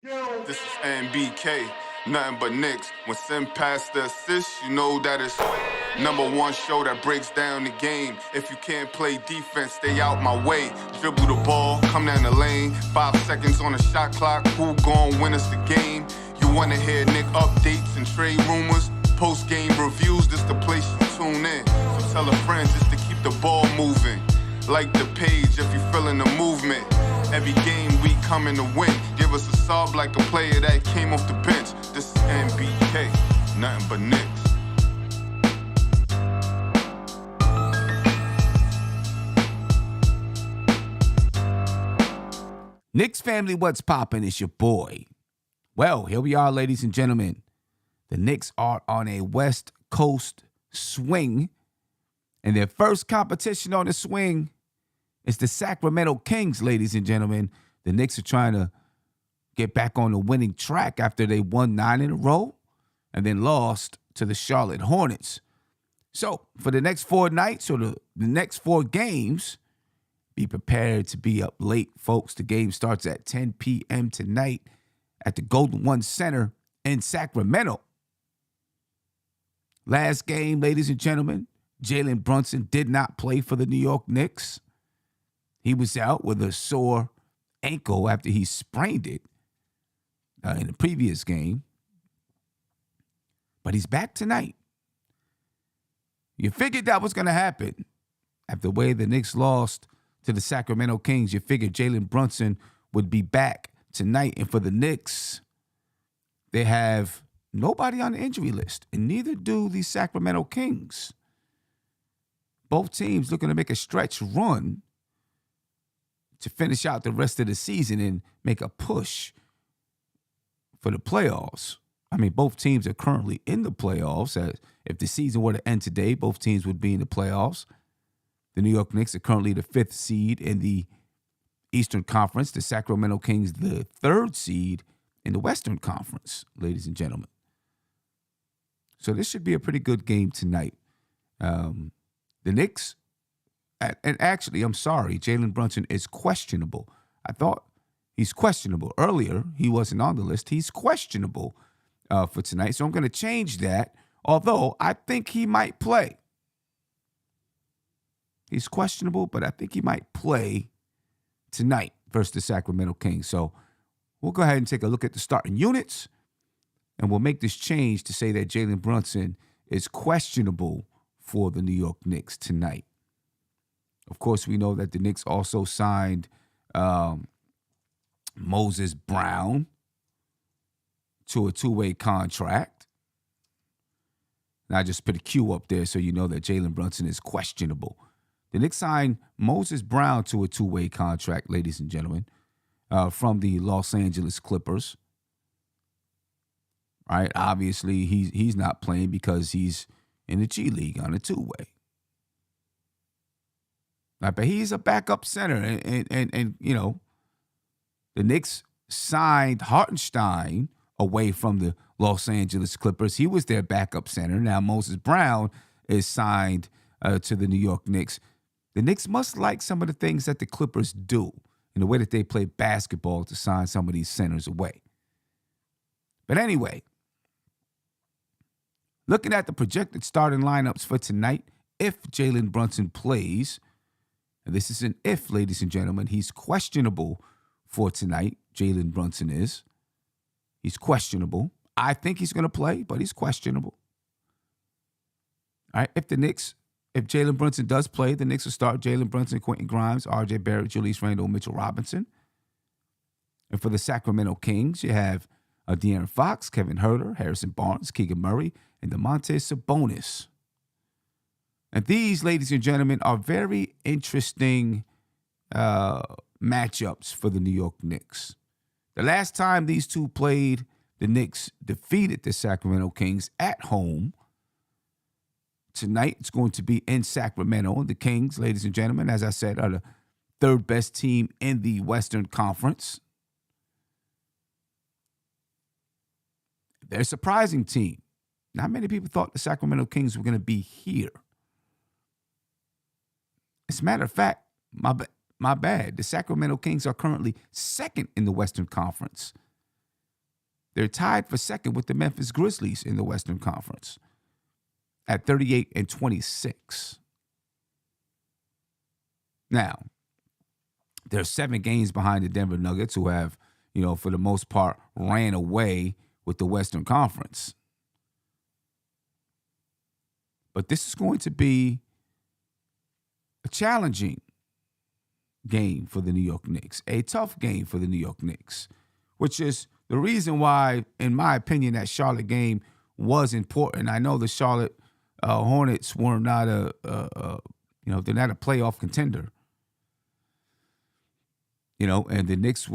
This is NBK, nothing but Knicks. When Sim passed the assist, you know that it's number one show that breaks down the game. If you can't play defense, stay out my way. Dribble the ball, come down the lane. 5 seconds on the shot clock, who gon' win us the game? You wanna hear Nick updates and trade rumors? Post-game reviews, this the place you tune in. So tell a friend just to keep the ball moving. Like the page if you feeling the movement. Every game we coming to win. Give us a sob like a player that came off the bench. This is NBK, nothing but Knicks. Knicks family, what's poppin'? It's your boy. Well, here we are, ladies and gentlemen. The Knicks are on a West Coast swing, and their first competition on the swing is the Sacramento Kings, ladies and gentlemen. The Knicks are trying to get back on the winning track after they won 9 in a row and then lost to the Charlotte Hornets. So for the next 4 nights or the next 4 games, be prepared to be up late, folks. The game starts at 10 p.m. tonight at the Golden One Center in Sacramento. Last game, ladies and gentlemen, Jalen Brunson did not play for the New York Knicks. He was out with a sore ankle after he sprained it in the previous game. But he's back tonight. You figured that was going to happen. After the way the Knicks lost to the Sacramento Kings, you figured Jalen Brunson would be back tonight. And for the Knicks, they have nobody on the injury list, and neither do the Sacramento Kings. Both teams looking to make a stretch run to finish out the rest of the season and make a push for the playoffs. I mean, both teams are currently in the playoffs. If the season were to end today, both teams would be in the playoffs. The New York Knicks are currently the 5th seed in the Eastern Conference. The Sacramento Kings, the 3rd seed in the Western Conference, ladies and gentlemen. So this should be a pretty good game tonight. The Knicks, and actually, I'm sorry, Jalen Brunson is questionable. I thought he's questionable. Earlier, he wasn't on the list. He's questionable for tonight. So I'm going to change that, although I think he might play. He's questionable, but I think he might play tonight versus the Sacramento Kings. So we'll go ahead and take a look at the starting units, and we'll make this change to say that Jalen Brunson is questionable for the New York Knicks tonight. Of course, we know that the Knicks also signed Moses Brown to a 2-way contract. And I just put a Q up there so you know that Jalen Brunson is questionable. The Knicks signed Moses Brown to a 2-way contract, ladies and gentlemen, from the Los Angeles Clippers. Right? Obviously, he's not playing because he's in the G League on a 2-way. Right, but he's a backup center, and you know, the Knicks signed Hartenstein away from the Los Angeles Clippers. He was their backup center. Now Moses Brown is signed to the New York Knicks. The Knicks must like some of the things that the Clippers do in the way that they play basketball to sign some of these centers away. But anyway, looking at the projected starting lineups for tonight, if Jalen Brunson plays, and this is an if, ladies and gentlemen, he's questionable for tonight. Jalen Brunson is. He's questionable. I think he's going to play, but he's questionable. All right, if Jalen Brunson does play, the Knicks will start Jalen Brunson, Quentin Grimes, R.J. Barrett, Julius Randle, Mitchell Robinson. And for the Sacramento Kings, you have De'Aaron Fox, Kevin Huerter, Harrison Barnes, Keegan Murray, and Domantas Sabonis. And these, ladies and gentlemen, are very interesting matchups for the New York Knicks. The last time these two played, the Knicks defeated the Sacramento Kings at home. Tonight, it's going to be in Sacramento. The Kings, ladies and gentlemen, as I said, are the 3rd best team in the Western Conference. They're a surprising team. Not many people thought the Sacramento Kings were going to be here. As a matter of fact, my bad. The Sacramento Kings are currently 2nd in the Western Conference. They're tied for second with the Memphis Grizzlies in the Western Conference at 38-26. Now, they're 7 games behind the Denver Nuggets, who have, for the most part, ran away with the Western Conference. But this is going to be a challenging game for the New York Knicks, a tough game for the New York Knicks, which is the reason why, in my opinion, that Charlotte game was important. I know the Charlotte Hornets were not they're not a playoff contender. And the Knicks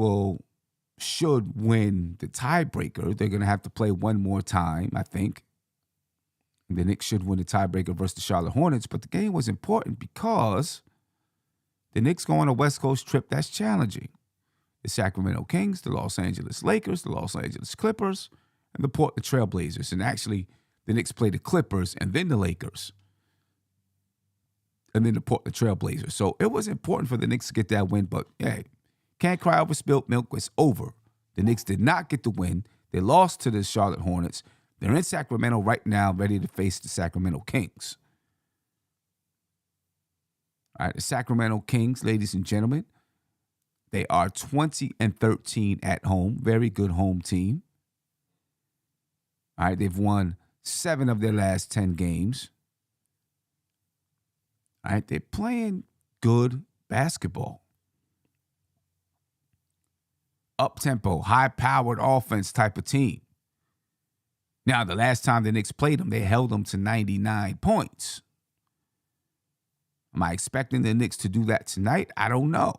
should win the tiebreaker. They're going to have to play one more time, I think. The Knicks should win the tiebreaker versus the Charlotte Hornets. But the game was important because the Knicks go on a West Coast trip that's challenging. The Sacramento Kings, the Los Angeles Lakers, the Los Angeles Clippers, and the Portland Trail Blazers. And actually, the Knicks play the Clippers and then the Lakers. And then the Portland Trail Blazers. So it was important for the Knicks to get that win. But, hey, can't cry over spilt milk. It's over. The Knicks did not get the win. They lost to the Charlotte Hornets. They're in Sacramento right now, ready to face the Sacramento Kings. All right, the Sacramento Kings, ladies and gentlemen, they are 20-13 at home. Very good home team. All right, they've won 7 of their last 10 games. All right, they're playing good basketball. Up-tempo, high-powered offense type of team. Now, the last time the Knicks played them, they held them to 99 points. Am I expecting the Knicks to do that tonight? I don't know.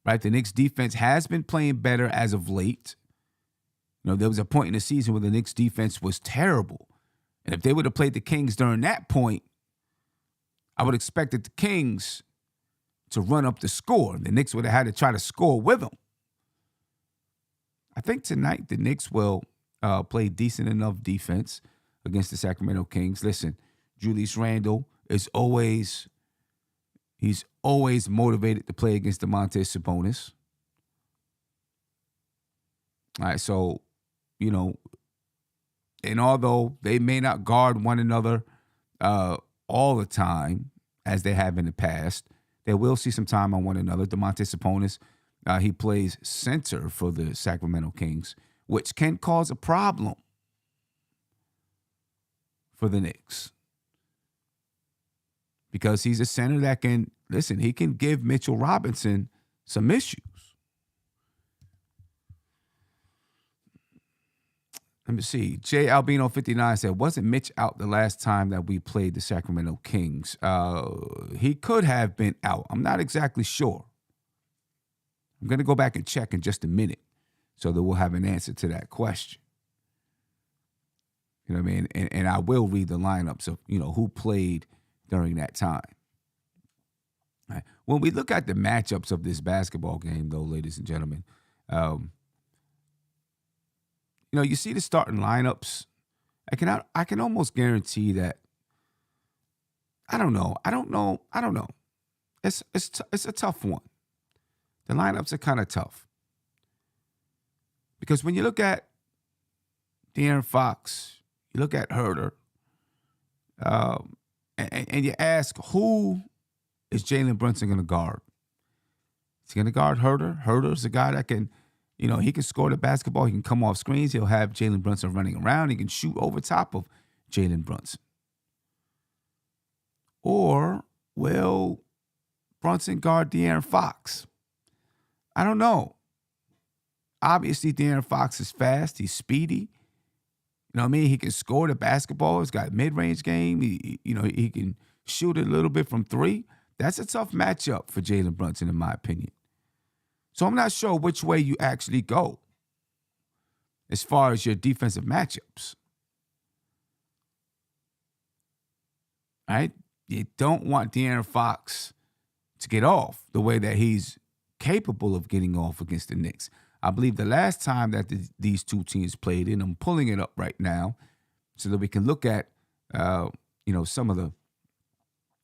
Right? The Knicks defense has been playing better as of late. There was a point in the season where the Knicks defense was terrible. And if they would have played the Kings during that point, I would have expected the Kings to run up the score. The Knicks would have had to try to score with them. I think tonight the Knicks will play decent enough defense against the Sacramento Kings. Listen, Julius Randle is always motivated to play against Domantas Sabonis. All right, so, and although they may not guard one another all the time, as they have in the past, they will see some time on one another. Domantas Sabonis, he plays center for the Sacramento Kings, which can cause a problem for the Knicks. Because he's a center that can, he can give Mitchell Robinson some issues. Let me see. J Albino 59 said, wasn't Mitch out the last time that we played the Sacramento Kings? He could have been out. I'm not exactly sure. I'm going to go back and check in just a minute so that we'll have an answer to that question. You know what I mean? And I will read the lineups of, who played during that time. All right. When we look at the matchups of this basketball game, though, ladies and gentlemen, you see the starting lineups. I can almost guarantee that. I don't know. It's a tough one. The lineups are kind of tough because when you look at De'Aaron Fox, you look at Herter, and you ask, who is Jalen Brunson going to guard? Is he going to guard Herter? Herter's a guy that can. He can score the basketball. He can come off screens. He'll have Jalen Brunson running around. He can shoot over top of Jalen Brunson. Or will Brunson guard De'Aaron Fox? I don't know. Obviously, De'Aaron Fox is fast. He's speedy. You know what I mean? He can score the basketball. He's got a mid-range game. He can shoot it a little bit from 3. That's a tough matchup for Jalen Brunson, in my opinion. So I'm not sure which way you actually go as far as your defensive matchups. All right? You don't want De'Aaron Fox to get off the way that he's capable of getting off against the Knicks. I believe the last time that these two teams played, and I'm pulling it up right now so that we can look at, some of the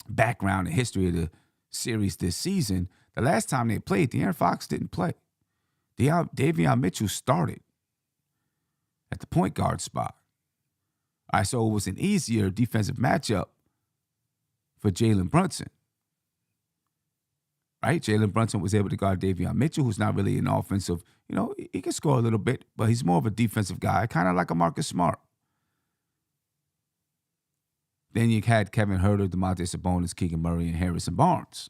background and history of the series this season. The last time they played, De'Aaron Fox didn't play. Davion Mitchell started at the point guard spot. All right, so it was an easier defensive matchup for Jalen Brunson. Right? Jalen Brunson was able to guard Davion Mitchell, who's not really an offensive, he can score a little bit, but he's more of a defensive guy, kind of like a Marcus Smart. Then you had Kevin Huerter, Domantas Sabonis, Keegan Murray, and Harrison Barnes.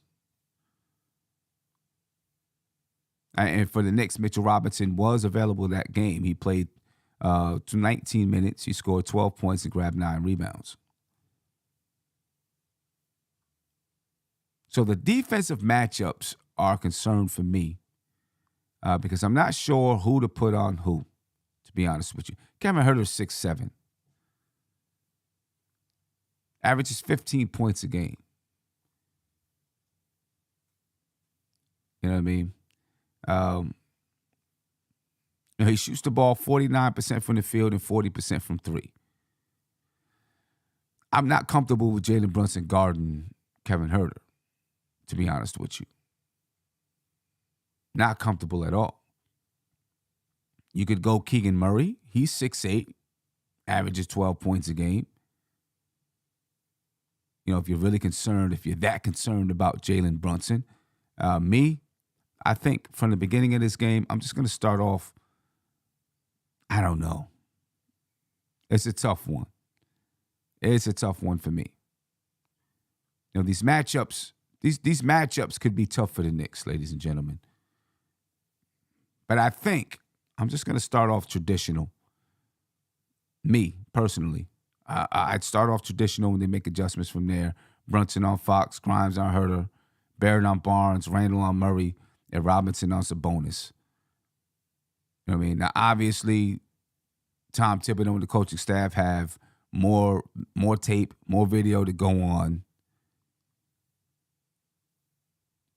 And for the Knicks, Mitchell Robinson was available that game. He played 19 minutes. He scored 12 points and grabbed 9 rebounds. So the defensive matchups are a concern for me because I'm not sure who to put on who, to be honest with you. Kevin Huerter's 6'7". Averages 15 points a game. You know what I mean? He shoots the ball 49% from the field and 40% from three. I'm not comfortable with Jalen Brunson guarding Kevin Huerter, to be honest with you. Not comfortable at all. You could go Keegan Murray. He's 6'8", averages 12 points a game. If you're really concerned, if you're that concerned about Jalen Brunson. I think from the beginning of this game, I'm just going to start off, I don't know. It's a tough one. It's a tough one for me. These matchups, these matchups could be tough for the Knicks, ladies and gentlemen. But I think I'm just going to start off traditional. Me, personally. I'd start off traditional and then make adjustments from there. Brunson on Fox, Grimes on Huerter, Barrett on Barnes, Randall on Murray, and Robinson on Sabonis. You know what I mean? Now, obviously, Tom Thibodeau and the coaching staff have more tape, more video to go on.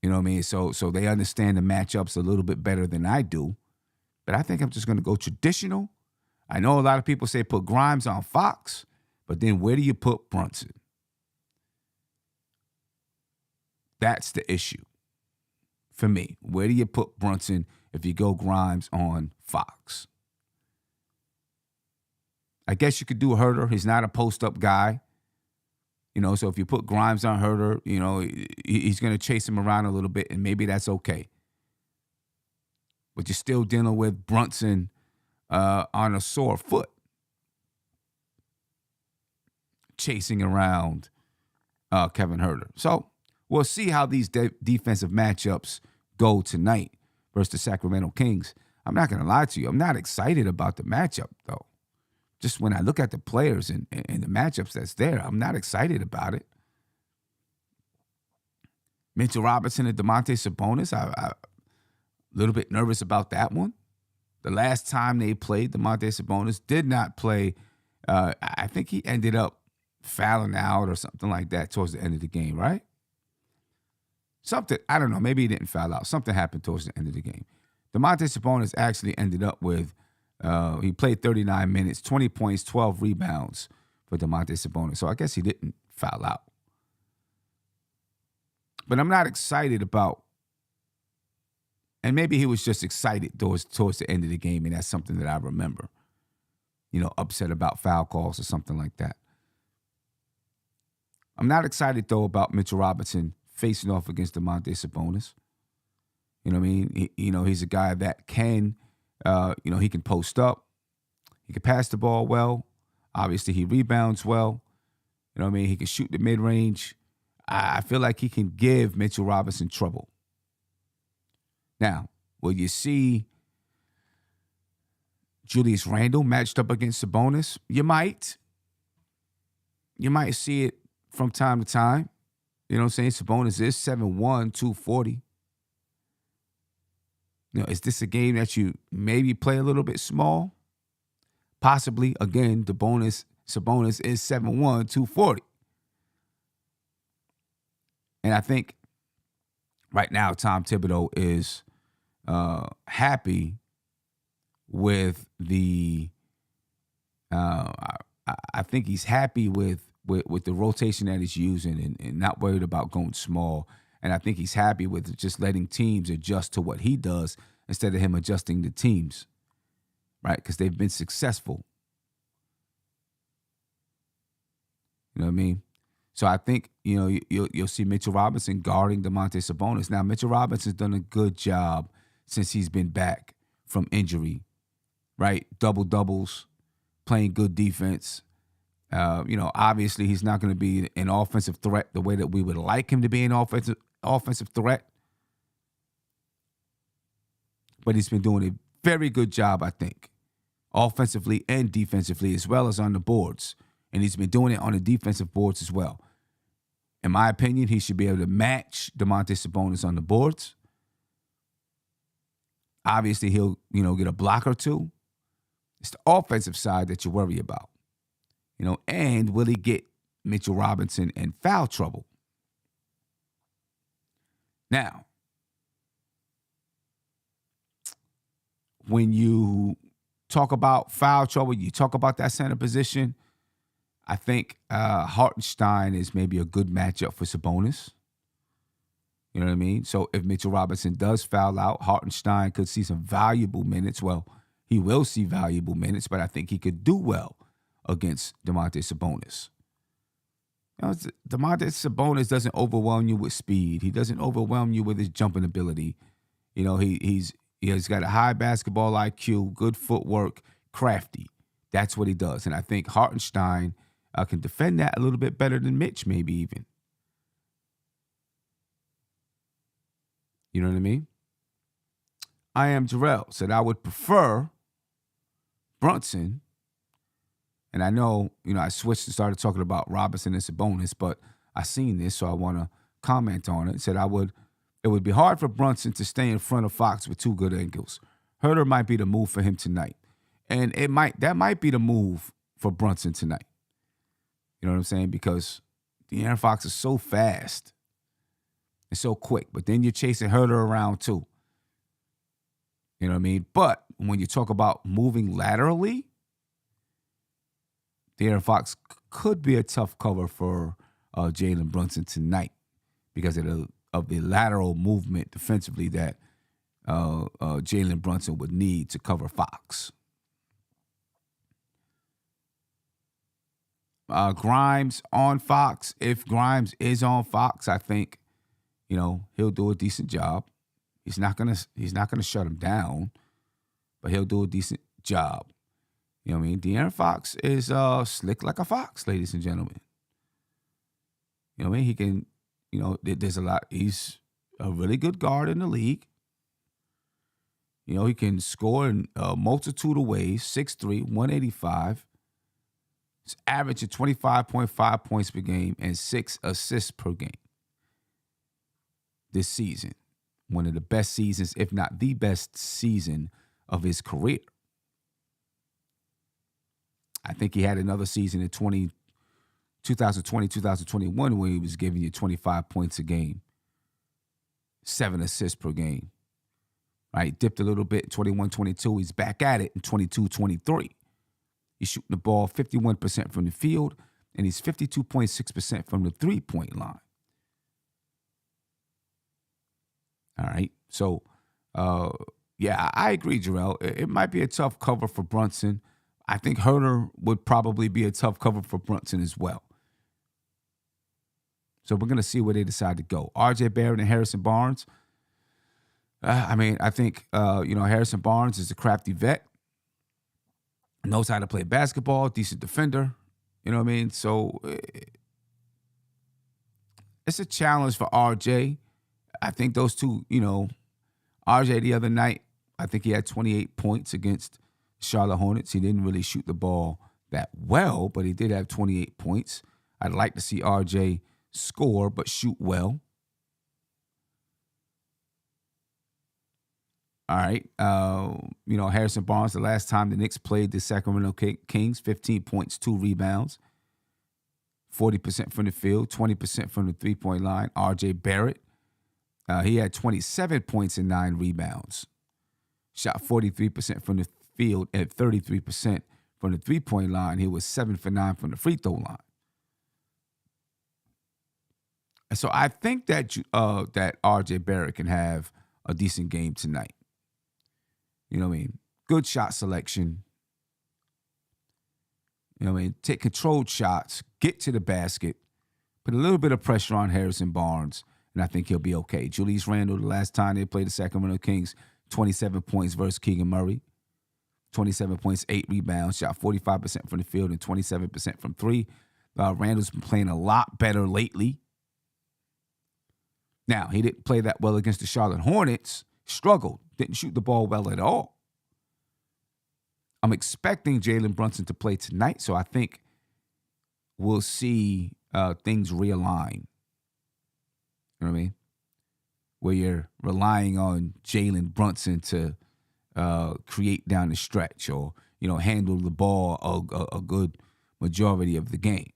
You know what I mean? So they understand the matchups a little bit better than I do. But I think I'm just going to go traditional. I know a lot of people say put Grimes on Fox, but then where do you put Brunson? That's the issue for me. Where do you put Brunson if you go Grimes on Fox? I guess you could do Huerter. He's not a post-up guy. So if you put Grimes on Huerter, he's going to chase him around a little bit, and maybe that's okay. But you're still dealing with Brunson on a sore foot, chasing around Kevin Huerter. So we'll see how these defensive matchups go tonight versus the Sacramento Kings. I'm not going to lie to you. I'm not excited about the matchup, though. Just when I look at the players and the matchups that's there, I'm not excited about it. Mitchell Robinson and Domantas Sabonis, I'm a little bit nervous about that one. The last time they played, Domantas Sabonis did not play. I think he ended up fouling out or something like that towards the end of the game, right? Something, I don't know, maybe he didn't foul out. Something happened towards the end of the game. Domantas Sabonis actually ended up with, he played 39 minutes, 20 points, 12 rebounds for Domantas Sabonis. So I guess he didn't foul out. But I'm not excited about, and maybe he was just excited towards the end of the game, and that's something that I remember. Upset about foul calls or something like that. I'm not excited, though, about Mitchell Robinson facing off against Domantas Sabonis. You know what I mean? He's a guy that can, he can post up. He can pass the ball well. Obviously, he rebounds well. You know what I mean? He can shoot the mid-range. I feel like he can give Mitchell Robinson trouble. Now, will you see Julius Randle matched up against Sabonis? You might. You might see it from time to time. You know what I'm saying? Sabonis is 7'1", 240. Is this a game that you maybe play a little bit small? Possibly. Again, Sabonis is 7'1", 240. And I think right now Tom Thibodeau is happy with the I think he's happy with the rotation that he's using and not worried about going small. And I think he's happy with just letting teams adjust to what he does instead of him adjusting the teams, right? Because they've been successful. You know what I mean? So I think, you'll see Mitchell Robinson guarding Domantas Sabonis. Now, Mitchell Robinson's done a good job since he's been back from injury, right? Double-doubles, playing good defense. Obviously he's not going to be an offensive threat the way that we would like him to be an offensive threat. But he's been doing a very good job, I think, offensively and defensively, as well as on the boards. And he's been doing it on the defensive boards as well. In my opinion, he should be able to match Domantas Sabonis on the boards. Obviously, he'll, get a block or two. It's the offensive side that you worry about. And will he get Mitchell Robinson in foul trouble? Now, when you talk about foul trouble, you talk about that center position, I think Hartenstein is maybe a good matchup for Sabonis. You know what I mean? So if Mitchell Robinson does foul out, Hartenstein could see some valuable minutes. Well, he will see valuable minutes, but I think he could do well against Domantas Sabonis. Domantas Sabonis doesn't overwhelm you with speed. He doesn't overwhelm you with his jumping ability. He's got a high basketball IQ, good footwork, crafty. That's what he does. And I think Hartenstein can defend that a little bit better than Mitch, maybe even. You know what I mean? I am Jarrell. Said I would prefer Brunson. And I know, I switched and started talking about Robinson and Sabonis, but I seen this, so I want to comment on it. Said it would be hard for Brunson to stay in front of Fox with two good angles. Herter might be the move for him tonight. And that might be the move for Brunson tonight. You know what I'm saying? Because De'Aaron Fox is so fast and so quick, but then you're chasing Herter around too. You know what I mean? But when you talk about moving laterally, De'Aaron Fox could be a tough cover for Jalen Brunson tonight because of the lateral movement defensively that Jalen Brunson would need to cover Fox. Grimes on Fox. If Grimes is on Fox, I think, he'll do a decent job. He's not gonna shut him down, but he'll do a decent job. You know what I mean? De'Aaron Fox is slick like a fox, ladies and gentlemen. You know what I mean? He can, there's a lot. He's a really good guard in the league. He can score in a multitude of ways. 6'3", 185. He's averaging 25.5 points per game and 6 assists per game this season. One of the best seasons, if not the best season of his career. I think he had another season in 2020, 2021 where he was giving you 25 points a game, 7 assists per game. Right? Dipped a little bit, 21, 22. He's back at it in 22, 23. He's shooting the ball 51% from the field, and he's 52.6% from the three-point line. All right? So, I agree, Jarrell. It might be a tough cover for Brunson. I think Herter would probably be a tough cover for Brunson as well. So we're going to see where they decide to go. R.J. Barrett and Harrison Barnes. I think, Harrison Barnes is a crafty vet. Knows how to play basketball, decent defender. You know what I mean? So it's a challenge for RJ. I think those two, RJ the other night, I think he had 28 points against Charlotte Hornets. He didn't really shoot the ball that well, but he did have 28 points. I'd like to see RJ score, but shoot well. All right. Harrison Barnes, the last time the Knicks played the Sacramento Kings, 15 points, 2 rebounds, 40% from the field, 20% from the three-point line. R.J. Barrett, he had 27 points and 9 rebounds. Shot 43% from the field and 33% from the three-point line. He was 7 for 9 from the free throw line. And so I think that R.J. Barrett can have a decent game tonight. You know what I mean? Good shot selection. You know what I mean? Take controlled shots, get to the basket, put a little bit of pressure on Harrison Barnes, and I think he'll be okay. Julius Randle, the last time they played the Sacramento Kings, 27 points versus Keegan Murray. 27 points, 8 rebounds, shot 45% from the field and 27% from three. Randle's been playing a lot better lately. Now, he didn't play that well against the Charlotte Hornets. Struggled. Didn't shoot the ball well at all. I'm expecting Jalen Brunson to play tonight, so I think we'll see things realign. You know what I mean? Where you're relying on Jalen Brunson to create down the stretch or, handle the ball a good majority of the game.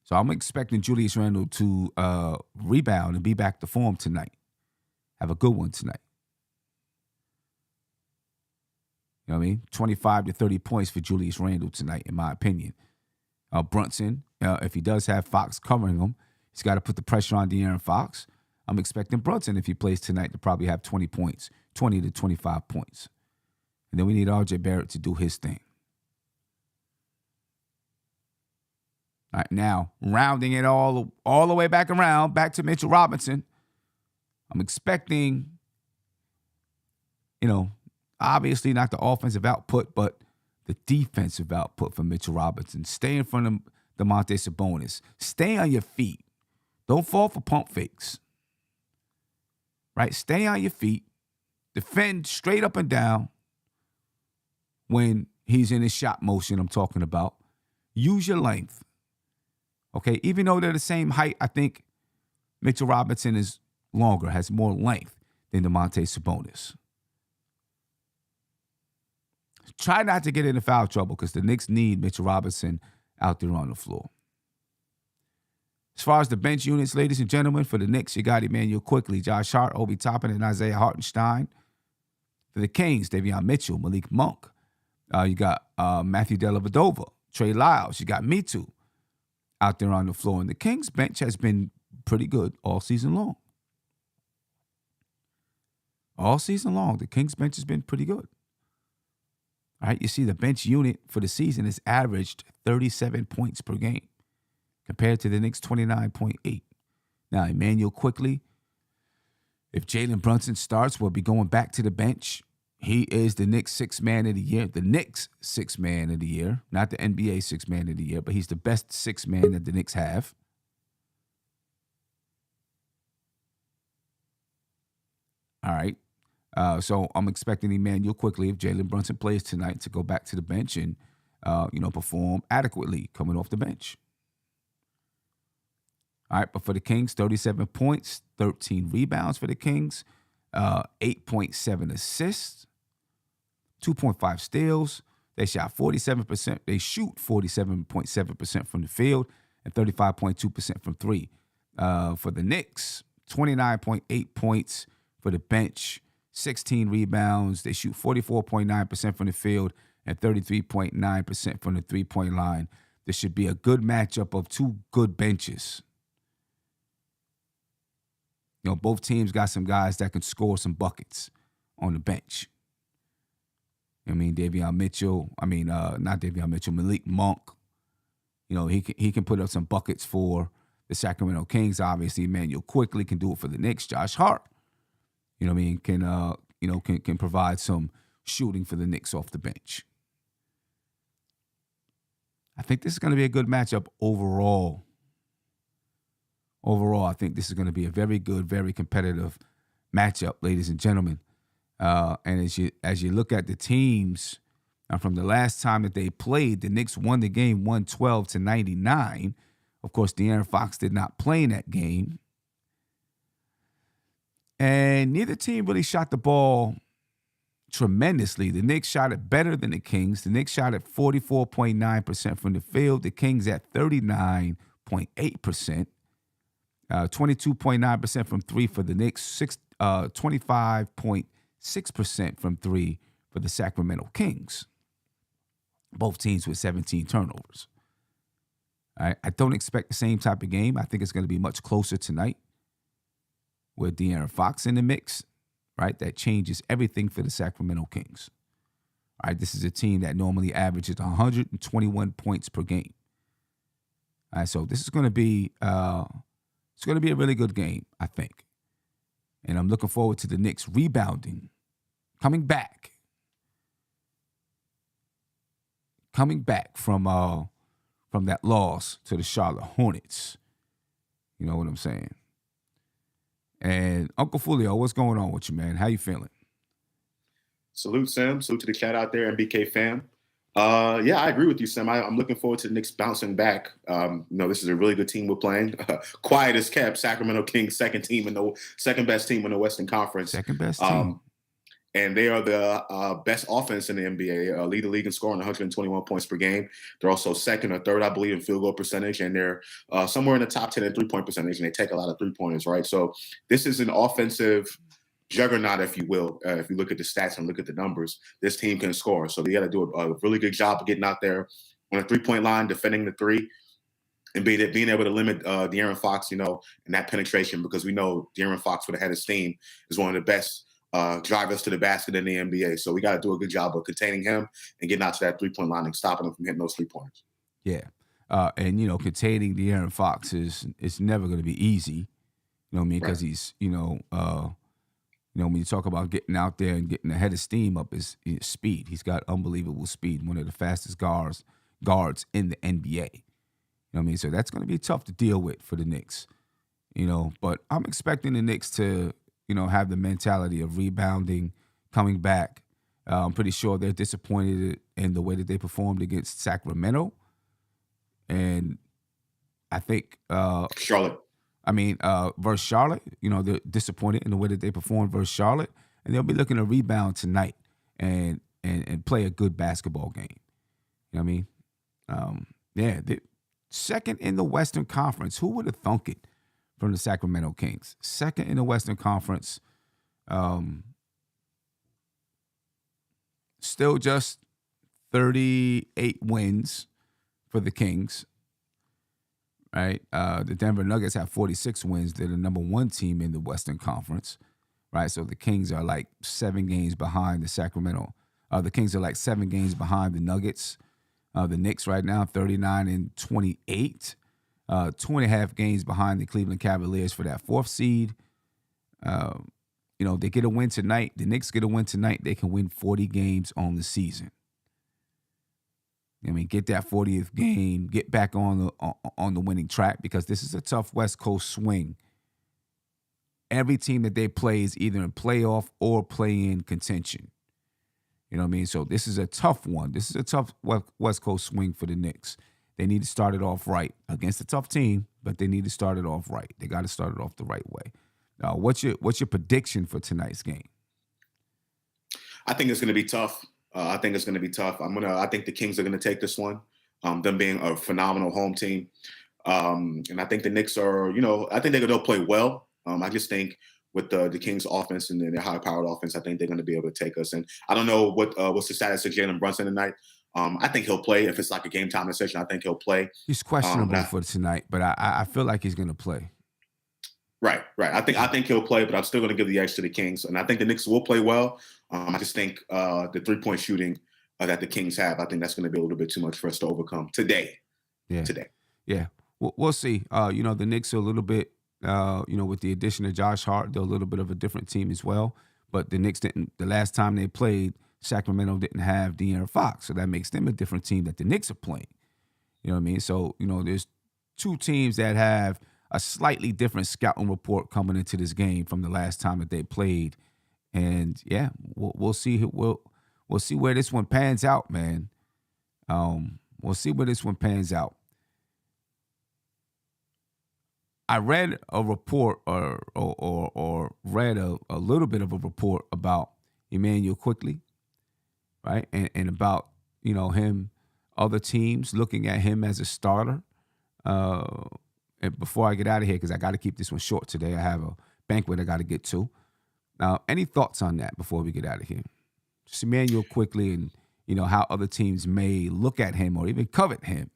So I'm expecting Julius Randle to rebound and be back to form tonight. Have a good one tonight. You know what I mean? 25 to 30 points for Julius Randle tonight, in my opinion. Brunson, if he does have Fox covering him, he's got to put the pressure on De'Aaron Fox. I'm expecting Brunson, if he plays tonight, to probably have 20 points, 20 to 25 points. And then we need R.J. Barrett to do his thing. All right, now, rounding it all the way back around, back to Mitchell Robinson. I'm expecting, obviously not the offensive output, but the defensive output from Mitchell Robinson. Stay in front of Domantas Sabonis. Stay on your feet. Don't fall for pump fakes. Right? Stay on your feet. Defend straight up and down when he's in his shot motion I'm talking about. Use your length. Okay? Even though they're the same height, I think Mitchell Robinson is longer, has more length than Domantas Sabonis. Try not to get into foul trouble because the Knicks need Mitchell Robinson out there on the floor. As far as the bench units, ladies and gentlemen, for the Knicks, you got Immanuel Quickley, Josh Hart, Obi Toppin, and Isaiah Hartenstein. For the Kings, Davion Mitchell, Malik Monk. You got Matthew Dellavedova, Trey Lyles. You got Mitu out there on the floor. And the Kings bench has been pretty good all season long. All season long, the Kings bench has been pretty good. All right, you see the bench unit for the season has averaged 37 points per game compared to the Knicks' 29.8. Now, Immanuel Quickley, if Jalen Brunson starts, will be going back to the bench. He is the Knicks' sixth man of the year. The Knicks' sixth man of the year, not the NBA sixth man of the year, but he's the best sixth man that the Knicks have. All right. So I'm expecting Immanuel Quickley, if Jalen Brunson plays tonight, to go back to the bench and, perform adequately coming off the bench. All right, but for the Kings, 37 points, 13 rebounds for the Kings, 8.7 assists, 2.5 steals. They shot 47%. They shoot 47.7% from the field and 35.2% from three. For the Knicks, 29.8 points for the bench, 16 rebounds. They shoot 44.9% from the field and 33.9% from the three-point line. This should be a good matchup of two good benches. Both teams got some guys that can score some buckets on the bench. Davion Mitchell. Not Davion Mitchell, Malik Monk. He can put up some buckets for the Sacramento Kings. Obviously, Immanuel Quickley can do it for the Knicks. Josh Hart, can provide some shooting for the Knicks off the bench. I think this is going to be a good matchup overall. Overall, I think this is going to be a very good, very competitive matchup, ladies and gentlemen. And as you look at the teams from the last time that they played, the Knicks won the game 112-99. Of course, De'Aaron Fox did not play in that game. And neither team really shot the ball tremendously. The Knicks shot it better than the Kings. The Knicks shot at 44.9% from the field. The Kings at 39.8%. 22.9% from three for the Knicks, 25.6% from three for the Sacramento Kings. Both teams with 17 turnovers. All right, I don't expect the same type of game. I think it's going to be much closer tonight with De'Aaron Fox in the mix. right? That changes everything for the Sacramento Kings. All right, this is a team that normally averages 121 points per game. All right, so this is going to be it's going to be a really good game, I think. And I'm looking forward to the Knicks rebounding, coming back from that loss to the Charlotte Hornets. You know what I'm saying? And Uncle Fulio, what's going on with you, man? How you feeling? Salute, Sam. Salute to the chat out there, MBK fam. Yeah, I agree with you, Sam. I'm looking forward to the Knicks bouncing back. This is a really good team we're playing. Quiet as kept, Sacramento Kings, second best team in the Western Conference. Second best team. And they are the best offense in the NBA, lead the league in scoring 121 points per game. They're also second or third, I believe, in field goal percentage, and they're somewhere in the top 10 in three-point percentage, and they take a lot of three-pointers, right? So this is an offensive juggernaut, if you will. If you look at the stats and look at the numbers, this team can score. So they got to do a really good job of getting out there on a three-point line, defending the three, and being able to limit De'Aaron Fox, and that penetration, because we know De'Aaron Fox, with a head of steam, is one of the best drivers to the basket in the NBA. So we got to do a good job of containing him and getting out to that three-point line and stopping him from hitting those three-pointers. Yeah. And containing De'Aaron Fox is never going to be easy. You know what I mean? Because he's, when you talk about getting out there and getting the head of steam up, is speed. He's got unbelievable speed, one of the fastest guards in the NBA. You know what I mean? So that's going to be tough to deal with for the Knicks. But I'm expecting the Knicks to, have the mentality of rebounding, coming back. I'm pretty sure they're disappointed in the way that they performed against Sacramento. And I think Charlotte. Versus Charlotte, they're disappointed in the way that they performed versus Charlotte, and they'll be looking to rebound tonight and play a good basketball game. You know what I mean? The second in the Western Conference. Who would have thunk it from the Sacramento Kings? Second in the Western Conference. Still just 38 wins for the Kings. Right, the Denver Nuggets have 46 wins. They're the number one team in the Western Conference, right? So the Kings are like 7 games behind the Sacramento. The Kings are like 7 games behind the Nuggets. The Knicks right now 39-28, 2.5 games behind the Cleveland Cavaliers for that 4th seed. They get a win tonight. The Knicks get a win tonight. They can win 40 games on the season. Get that 40th game, get back on the winning track, because this is a tough West Coast swing. Every team that they play is either in playoff or play-in contention. You know what I mean? So this is a tough one. This is a tough West Coast swing for the Knicks. They need to start it off right against a tough team, but they need to start it off right. They got to start it off the right way. What's your prediction for tonight's game? I think it's going to be tough. I think the Kings are gonna take this one. Them being a phenomenal home team, and I think the Knicks are. I think they'll play well. I just think with the Kings' offense and their high-powered offense, I think they're gonna be able to take us. And I don't know what's the status of Jalen Brunson tonight. I think he'll play if it's like a game time decision. I think he'll play. He's questionable for tonight, but I feel like he's gonna play. Right. I think he'll play, but I'm still going to give the edge to the Kings, and I think the Knicks will play well. I just think the 3-point shooting that the Kings have, I think that's going to be a little bit too much for us to overcome today. Yeah. We'll see. The Knicks are a little bit, with the addition of Josh Hart, they're a little bit of a different team as well. But the Knicks didn't. The last time they played, Sacramento didn't have De'Aaron Fox, so that makes them a different team that the Knicks are playing. You know what I mean? So there's 2 teams that have a slightly different scouting report coming into this game from the last time that they played, and we'll see. We'll see where this one pans out, man. We'll see where this one pans out. I read a report or read a little bit of a report about Immanuel Quickley, right, and about him, other teams looking at him as a starter. And before I get out of here, because I got to keep this one short today, I have a banquet I got to get to. Any thoughts on that before we get out of here? Just Immanuel Quickley and, how other teams may look at him or even covet him.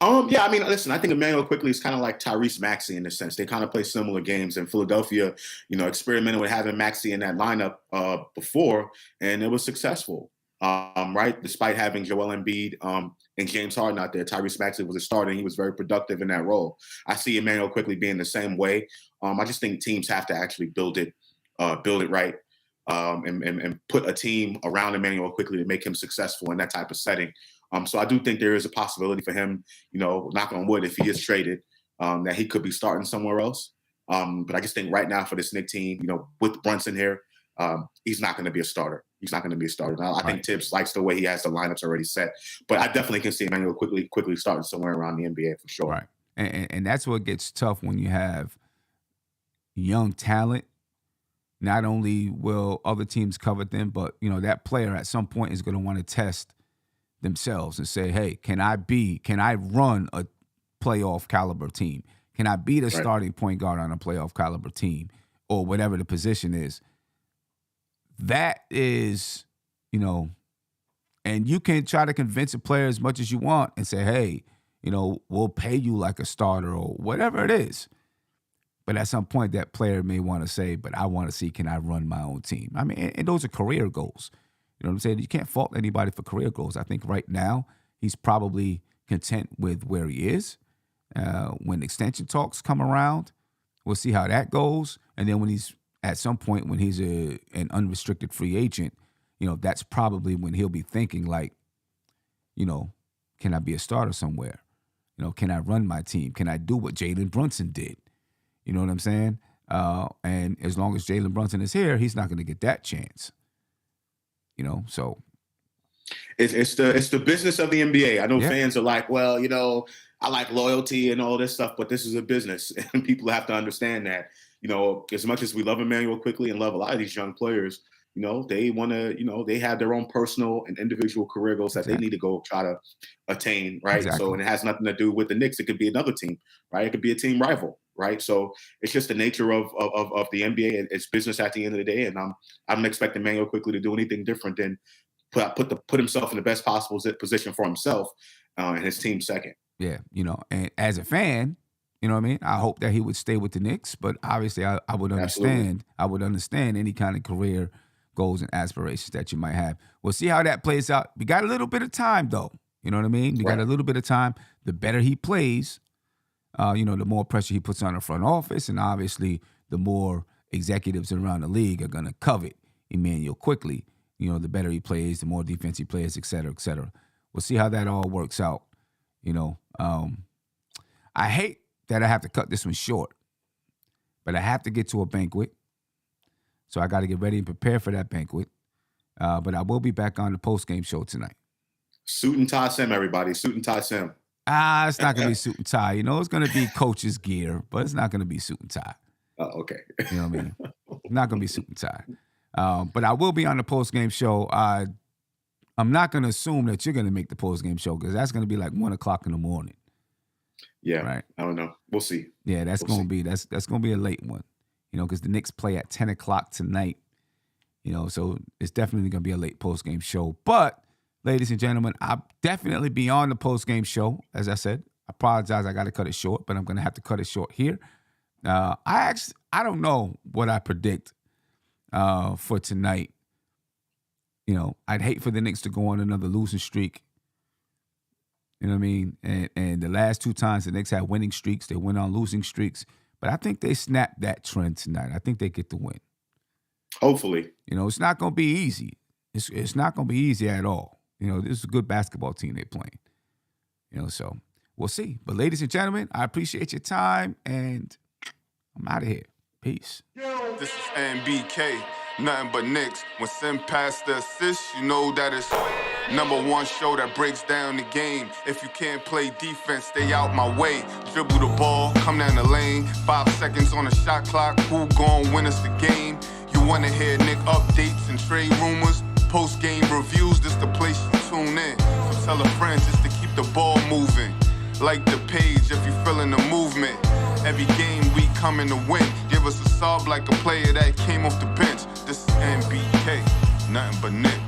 Yeah, I mean, listen, I think Immanuel Quickley is kind of like Tyrese Maxey in a sense. They kind of play similar games. And Philadelphia, experimented with having Maxey in that lineup before, and it was successful. Right? Despite having Joel Embiid and James Harden out there, Tyrese Maxey was a starter, and he was very productive in that role. I see Immanuel Quickley being the same way. I just think teams have to actually build it right, and put a team around Immanuel Quickley to make him successful in that type of setting. So I do think there is a possibility for him, knock on wood, if he is traded, that he could be starting somewhere else. But I just think right now for this Knicks team, with Brunson here, he's not going to be a starter. He's not going to be a starter. Now, I think Tibbs likes the way he has the lineups already set. But I definitely can see Immanuel quickly starting somewhere around the NBA for sure. Right. And that's what gets tough when you have young talent. Not only will other teams covet them, but, that player at some point is going to want to test themselves and say, hey, can I run a playoff caliber team? Can I be the starting point guard on a playoff caliber team, or whatever the position is? That is, and you can try to convince a player as much as you want and say, hey, we'll pay you like a starter or whatever it is. But at some point, that player may want to say, but I want to see, can I run my own team? I mean, and those are career goals. You know what I'm saying? You can't fault anybody for career goals. I think right now he's probably content with where he is. When extension talks come around, we'll see how that goes. And then when he's at some point when he's an unrestricted free agent, that's probably when he'll be thinking like, can I be a starter somewhere? Can I run my team? Can I do what Jalen Brunson did? You know what I'm saying? And as long as Jalen Brunson is here, he's not going to get that chance. So it's the business of the NBA. I know fans are like, well, I like loyalty and all this stuff, but this is a business, and people have to understand that. As much as we love Immanuel Quickley and love a lot of these young players, they want to, they have their own personal and individual career goals that they need to go try to attain, right? Exactly. So, and it has nothing to do with the Knicks. It could be another team, right? It could be a team rival, right? So it's just the nature of the NBA. It's business at the end of the day, and I'm expecting Immanuel Quickley to do anything different than put himself in the best possible position for himself and his team second. Yeah, and as a fan, you know what I mean? I hope that he would stay with the Knicks, but obviously I would understand. Absolutely. I would understand any kind of career goals and aspirations that you might have. We'll see how that plays out. We got a little bit of time, though. You know what I mean? We got a little bit of time. The better he plays, the more pressure he puts on the front office, and obviously the more executives around the league are going to covet Immanuel Quickley. The better he plays, the more defense he plays, et cetera, et cetera. We'll see how that all works out. I hate that I have to cut this one short, but I have to get to a banquet. So I got to get ready and prepare for that banquet. But I will be back on the post-game show tonight. Suit and tie Sim, everybody. Suit and tie Sim. It's not going to be suit and tie. It's going to be coach's gear, but it's not going to be suit and tie. Oh, okay. You know what I mean? It's not going to be suit and tie. But I will be on the post-game show. I'm not going to assume that you're going to make the post-game show because that's going to be like 1 o'clock in the morning. Yeah, right. I don't know. We'll see. Yeah, that's going to be a late one. Because the Knicks play at 10 o'clock tonight. So it's definitely going to be a late post-game show. But, ladies and gentlemen, I'll definitely be on the post-game show. As I said, I apologize. I got to cut it short, but I'm going to have to cut it short here. I don't know what I predict for tonight. I'd hate for the Knicks to go on another losing streak. You know what I mean? And the last 2 times the Knicks had winning streaks, they went on losing streaks. But I think they snapped that trend tonight. I think they get the win. Hopefully. It's not going to be easy. It's not going to be easy at all. This is a good basketball team they're playing. So we'll see. But ladies and gentlemen, I appreciate your time, and I'm out of here. Peace. This is MBK, nothing but Knicks. When Sim passed the assist, that it's #1 show that breaks down the game. If you can't play defense, stay out my way. Dribble the ball, come down the lane. 5 seconds on the shot clock, who gon' win us the game? You wanna hear Nick updates and trade rumors? Post-game reviews, this the place you tune in. So tell a friend just to keep the ball moving. Like the page if you feeling the movement. Every game we coming to win. Give us a sub like a player that came off the bench. This is NBK, nothing but Nick.